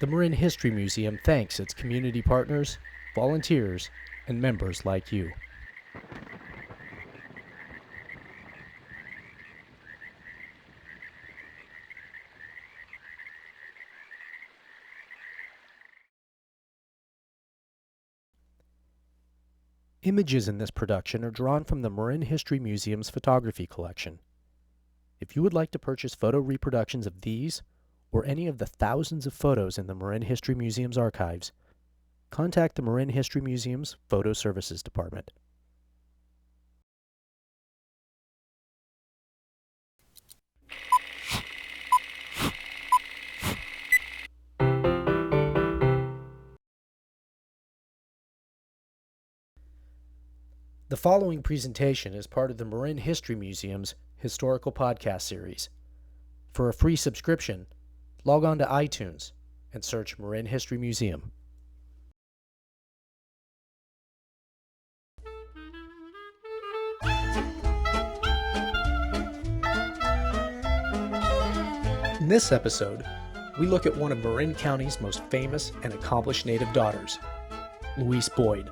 The Marin History Museum thanks its community partners, volunteers, and members like you. Images in this production are drawn from the Marin History Museum's photography collection. If you would like to purchase photo reproductions of these, or any of the thousands of photos in the Marin History Museum's archives, contact the Marin History Museum's Photo Services Department. The following presentation is part of the Marin History Museum's Historical Podcast Series. For a free subscription, log on to iTunes and search Marin History Museum. In this episode, we look at one of Marin County's most famous and accomplished native daughters, Louise Boyd.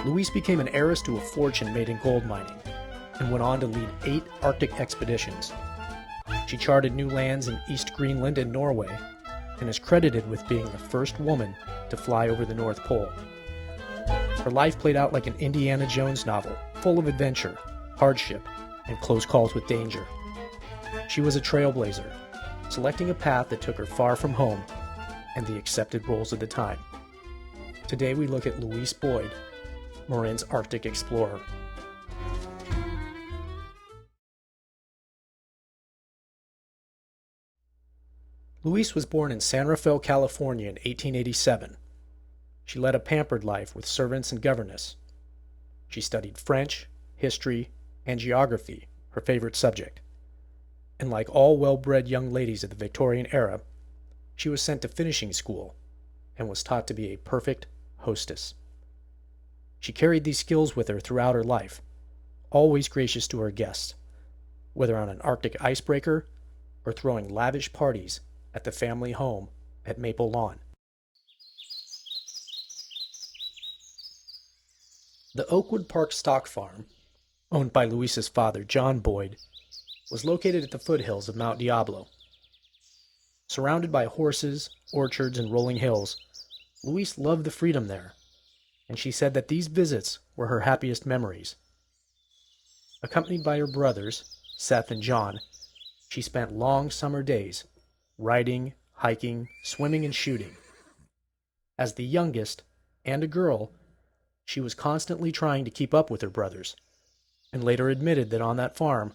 Louise became an heiress to a fortune made in gold mining and went on to lead 8 Arctic expeditions. She charted new lands in East Greenland and Norway and is credited with being the first woman to fly over the North Pole. Her life played out like an Indiana Jones novel, full of adventure, hardship, and close calls with danger. She was a trailblazer, selecting a path that took her far from home and the accepted roles of the time. Today we look at Louise Boyd, Marin's Arctic explorer. Louise was born in San Rafael, California in 1887. She led a pampered life with servants and governess. She studied French, history, and geography, her favorite subject. And like all well-bred young ladies of the Victorian era, she was sent to finishing school and was taught to be a perfect hostess. She carried these skills with her throughout her life, always gracious to her guests, whether on an Arctic icebreaker or throwing lavish parties at the family home at Maple Lawn. The Oakwood Park Stock Farm, owned by Louise's father, John Boyd, was located at the foothills of Mount Diablo. Surrounded by horses, orchards, and rolling hills, Louise loved the freedom there, and she said that these visits were her happiest memories. Accompanied by her brothers, Seth and John, she spent long summer days riding, hiking, swimming, and shooting. As the youngest, and a girl, she was constantly trying to keep up with her brothers, and later admitted that on that farm,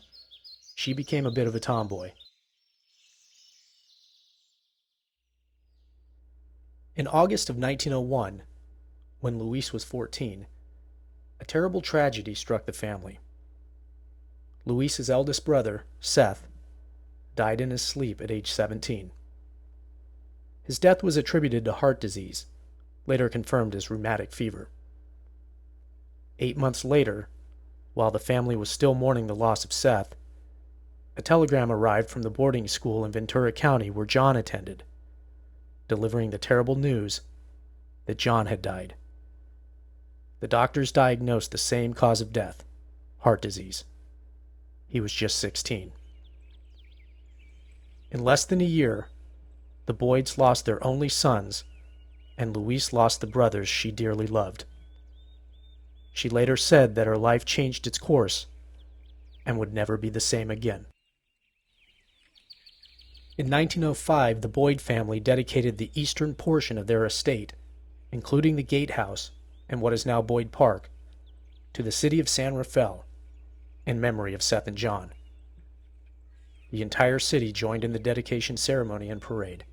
she became a bit of a tomboy. In August of 1901, when Louise was 14, a terrible tragedy struck the family. Louise's eldest brother, Seth, died in his sleep at age 17. His death was attributed to heart disease, later confirmed as rheumatic fever. 8 months later, while the family was still mourning the loss of Seth, a telegram arrived from the boarding school in Ventura County where John attended, delivering the terrible news that John had died. The doctors diagnosed the same cause of death, heart disease. He was just 16. In less than a year, the Boyds lost their only sons, and Louise lost the brothers she dearly loved. She later said that her life changed its course and would never be the same again. In 1905, the Boyd family dedicated the eastern portion of their estate, including the gatehouse and what is now Boyd Park, to the city of San Rafael, in memory of Seth and John. The entire city joined in the dedication ceremony and parade.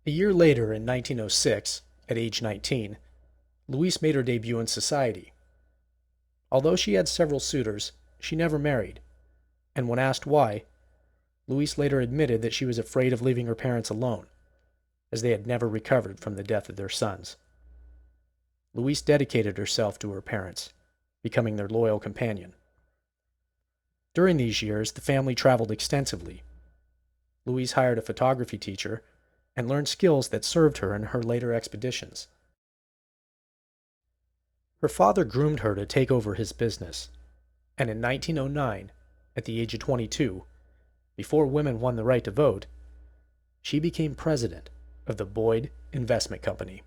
A year later, in 1906, at age 19, Louise made her debut in society. Although she had several suitors, she never married, and when asked why, Louise later admitted that she was afraid of leaving her parents alone, as they had never recovered from the death of their sons. Louise dedicated herself to her parents, becoming their loyal companion. During these years, the family traveled extensively, Louise hired a photography teacher and learned skills that served her in her later expeditions. Her father groomed her to take over his business, and in 1909, at the age of 22, before women won the right to vote, she became president of the Boyd Investment Company.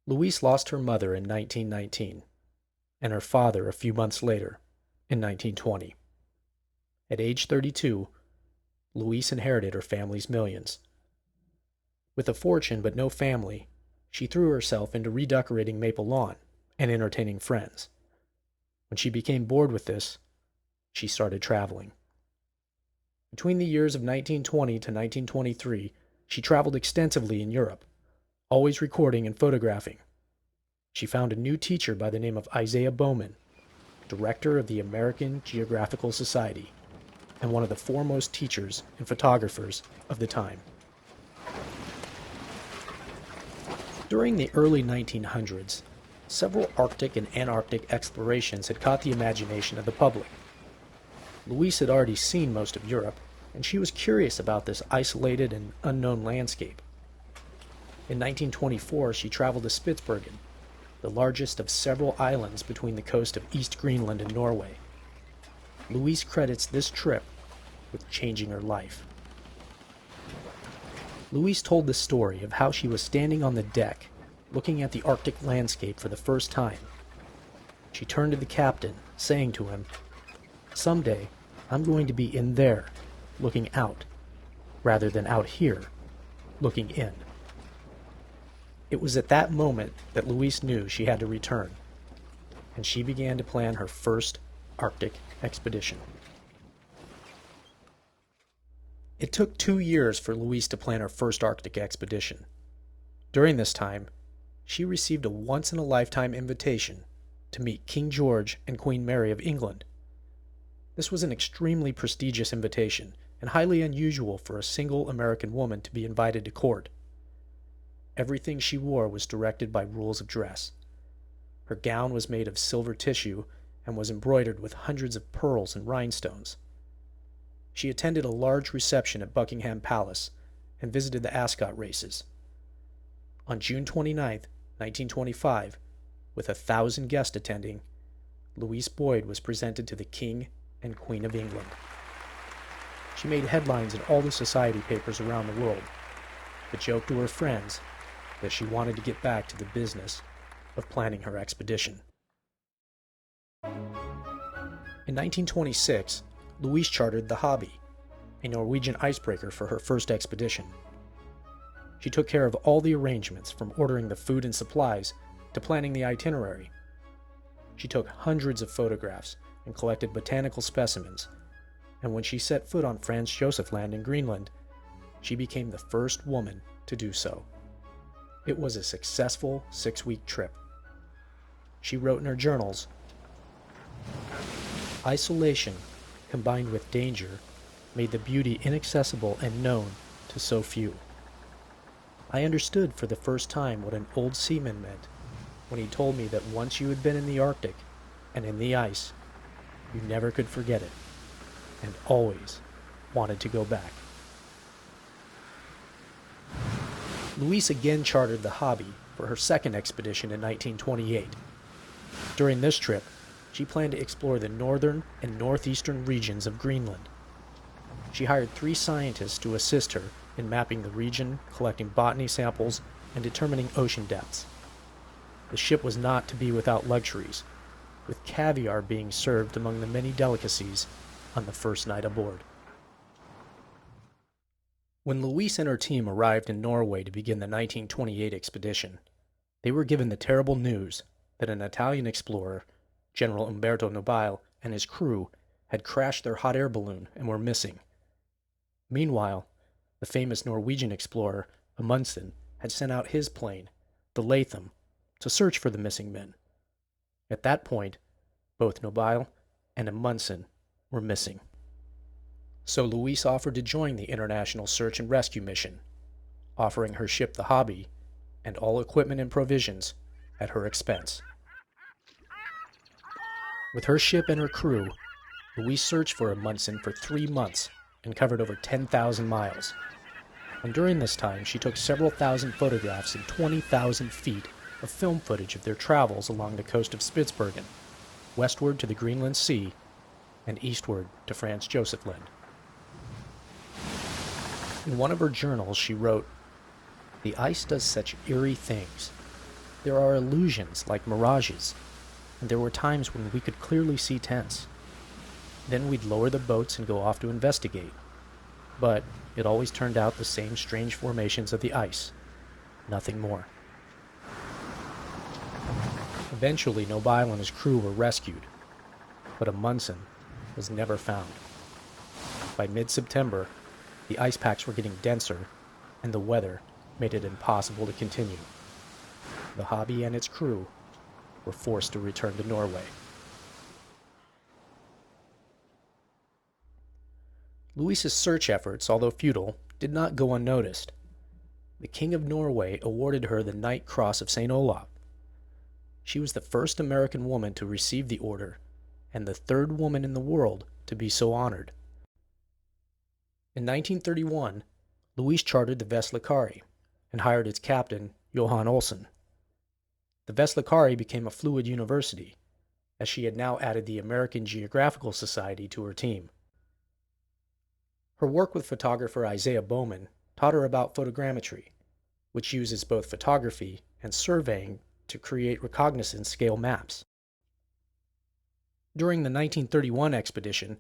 Louise lost her mother in 1919, and her father a few months later, in 1920. At age 32, Louise inherited her family's millions. With a fortune but no family, she threw herself into redecorating Maple Lawn and entertaining friends. When she became bored with this, she started traveling. Between the years of 1920 to 1923, she traveled extensively in Europe, always recording and photographing. She found a new teacher by the name of Isaiah Bowman, director of the American Geographical Society, and one of the foremost teachers and photographers of the time. During the early 1900s, several Arctic and Antarctic explorations had caught the imagination of the public. Louise had already seen most of Europe, and she was curious about this isolated and unknown landscape. In 1924, she traveled to Spitsbergen, the largest of several islands between the coast of East Greenland and Norway. Louise credits this trip with changing her life. Louise told the story of how she was standing on the deck, looking at the Arctic landscape for the first time. She turned to the captain, saying to him, "Someday, I'm going to be in there, looking out, rather than out here, looking in." It was at that moment that Louise knew she had to return, and she began to plan her first Arctic expedition. It took 2 years for Louise to plan her first Arctic expedition. During this time, she received a once-in-a-lifetime invitation to meet King George and Queen Mary of England. This was an extremely prestigious invitation and highly unusual for a single American woman to be invited to court. Everything she wore was directed by rules of dress. Her gown was made of silver tissue and was embroidered with hundreds of pearls and rhinestones. She attended a large reception at Buckingham Palace and visited the Ascot races. On June 29, 1925, with 1,000 guests attending, Louise Boyd was presented to the King and Queen of England. She made headlines in all the society papers around the world, but joked to her friends that she wanted to get back to the business of planning her expedition. In 1926, Louise chartered the Hobby, a Norwegian icebreaker, for her first expedition. She took care of all the arrangements, from ordering the food and supplies to planning the itinerary. She took hundreds of photographs and collected botanical specimens, and when she set foot on Franz Josef Land in Greenland, she became the first woman to do so. It was a successful 6-week trip. She wrote in her journals, "Isolation, combined with danger, made the beauty inaccessible and known to so few. I understood for the first time what an old seaman meant when he told me that once you had been in the Arctic and in the ice, you never could forget it, and always wanted to go back." Louise again chartered the Hobby for her second expedition in 1928. During this trip, she planned to explore the northern and northeastern regions of Greenland. She hired 3 scientists to assist her in mapping the region, collecting botany samples, and determining ocean depths. The ship was not to be without luxuries, with caviar being served among the many delicacies on the first night aboard. When Louise and her team arrived in Norway to begin the 1928 expedition, they were given the terrible news that an Italian explorer, General Umberto Nobile, and his crew had crashed their hot air balloon and were missing. Meanwhile, the famous Norwegian explorer, Amundsen, had sent out his plane, the Latham, to search for the missing men. At that point, both Nobile and Amundsen were missing. So Louise offered to join the international search and rescue mission, offering her ship the Hobby and all equipment and provisions at her expense. With her ship and her crew, Louise searched for Amundsen for 3 months and covered over 10,000 miles. And during this time, she took several thousand photographs and 20,000 feet of film footage of their travels along the coast of Spitsbergen, westward to the Greenland Sea, and eastward to Franz Josef Land. In one of her journals, she wrote, "The ice does such eerie things. There are illusions like mirages, and there were times when we could clearly see tents. Then we'd lower the boats and go off to investigate. But it always turned out the same strange formations of the ice. Nothing more." Eventually, Nobile and his crew were rescued, but Amundsen was never found. By mid-September, the ice packs were getting denser, and the weather made it impossible to continue. The hobby and its crew were forced to return to Norway. Louise's search efforts, although futile, did not go unnoticed. The King of Norway awarded her the Knight Cross of St. Olaf. She was the first American woman to receive the order, and the third woman in the world to be so honored. In 1931, Louise chartered the Vesla and hired its captain, Johan Olsen. The Vesla became a fluid university, as she had now added the American Geographical Society to her team. Her work with photographer Isaiah Bowman taught her about photogrammetry, which uses both photography and surveying to create reconnaissance scale maps. During the 1931 expedition,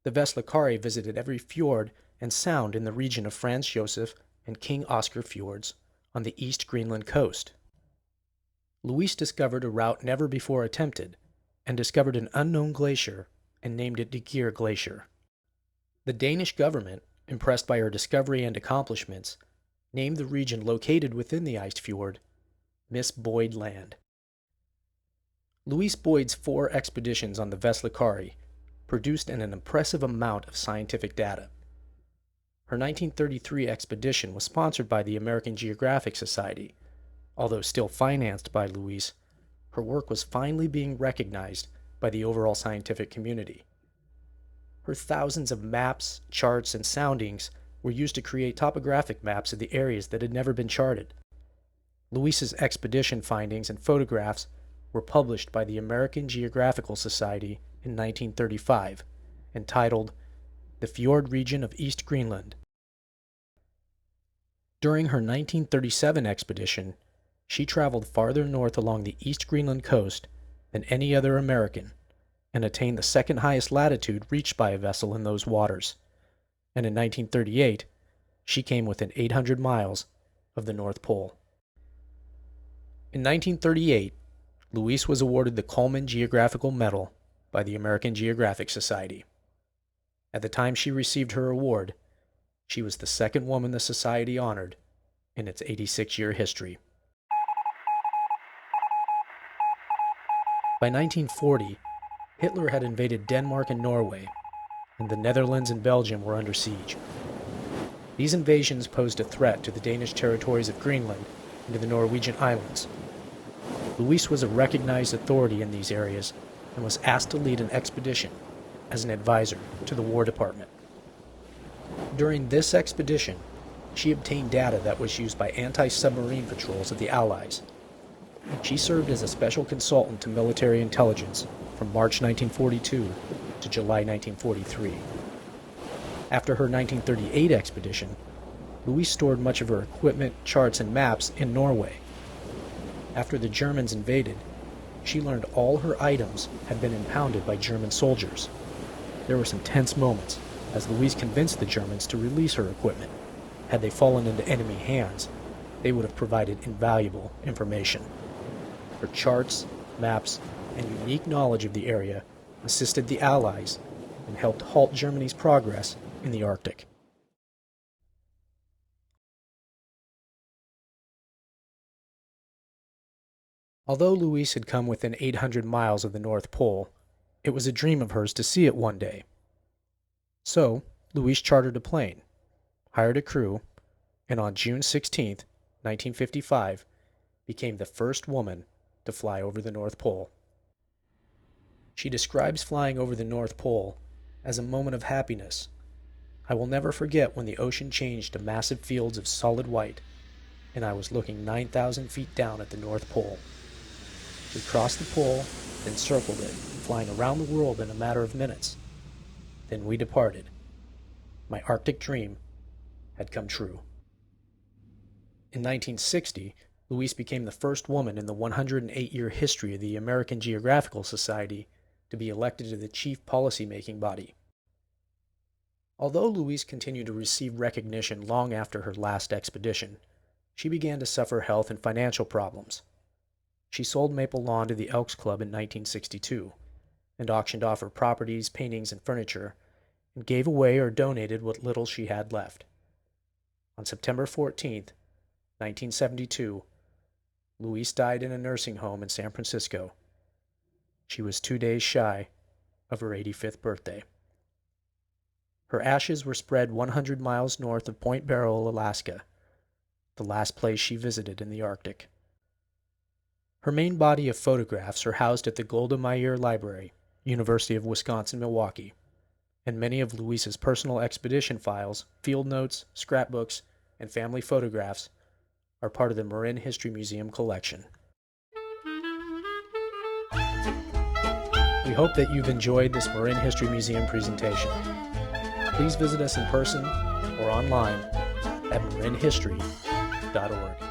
the Vesla visited every fjord and sound in the region of Franz Josef and King Oscar fjords on the East Greenland coast. Louise discovered a route never before attempted, and discovered an unknown glacier and named it De Geer Glacier. The Danish government, impressed by her discovery and accomplishments, named the region located within the iced fjord Miss Boyd Land. Louise Boyd's 4 expeditions on the Vesla produced an impressive amount of scientific data. Her 1933 expedition was sponsored by the American Geographic Society. Although still financed by Louise, her work was finally being recognized by the overall scientific community. Her thousands of maps, charts, and soundings were used to create topographic maps of the areas that had never been charted. Louise's expedition findings and photographs were published by the American Geographical Society in 1935, entitled The Fjord Region of East Greenland. During her 1937 expedition, she traveled farther north along the East Greenland coast than any other American, and attained the second highest latitude reached by a vessel in those waters. And in 1938, she came within 800 miles of the North Pole. In 1938, Louise was awarded the Coleman Geographical Medal by the American Geographic Society. At the time she received her award, she was the second woman the Society honored in its 86-year history. By 1940, Hitler had invaded Denmark and Norway, and the Netherlands and Belgium were under siege. These invasions posed a threat to the Danish territories of Greenland and to the Norwegian islands. Louise was a recognized authority in these areas and was asked to lead an expedition as an advisor to the War Department. During this expedition, she obtained data that was used by anti-submarine patrols of the Allies. She served as a special consultant to military intelligence from March 1942 to July 1943. After her 1938 expedition, Louise stored much of her equipment, charts, and maps in Norway. After the Germans invaded, she learned all her items had been impounded by German soldiers. There were some tense moments as Louise convinced the Germans to release her equipment. Had they fallen into enemy hands, they would have provided invaluable information. Her charts, maps, and unique knowledge of the area assisted the Allies and helped halt Germany's progress in the Arctic. Although Louise had come within 800 miles of the North Pole, it was a dream of hers to see it one day. So, Louise chartered a plane, hired a crew, and on June 16, 1955, became the first woman to fly over the North Pole. She describes flying over the North Pole as a moment of happiness. I will never forget when the ocean changed to massive fields of solid white, and I was looking 9,000 feet down at the North Pole. We crossed the pole, then circled it, flying around the world in a matter of minutes. Then we departed. My Arctic dream had come true. In 1960, Louise became the first woman in the 108-year history of the American Geographical Society to be elected to the chief policy-making body. Although Louise continued to receive recognition long after her last expedition, she began to suffer health and financial problems. She sold Maple Lawn to the Elks Club in 1962 and auctioned off her properties, paintings, and furniture, and gave away or donated what little she had left. On September 14, 1972, Louise died in a nursing home in San Francisco. She was 2 days shy of her 85th birthday. Her ashes were spread 100 miles north of Point Barrow, Alaska, the last place she visited in the Arctic. Her main body of photographs are housed at the Golda Meir Library, University of Wisconsin-Milwaukee, and many of Louise's personal expedition files, field notes, scrapbooks, and family photographs are part of the Marin History Museum collection. We hope that you've enjoyed this Marin History Museum presentation. Please visit us in person or online at marinhistory.org.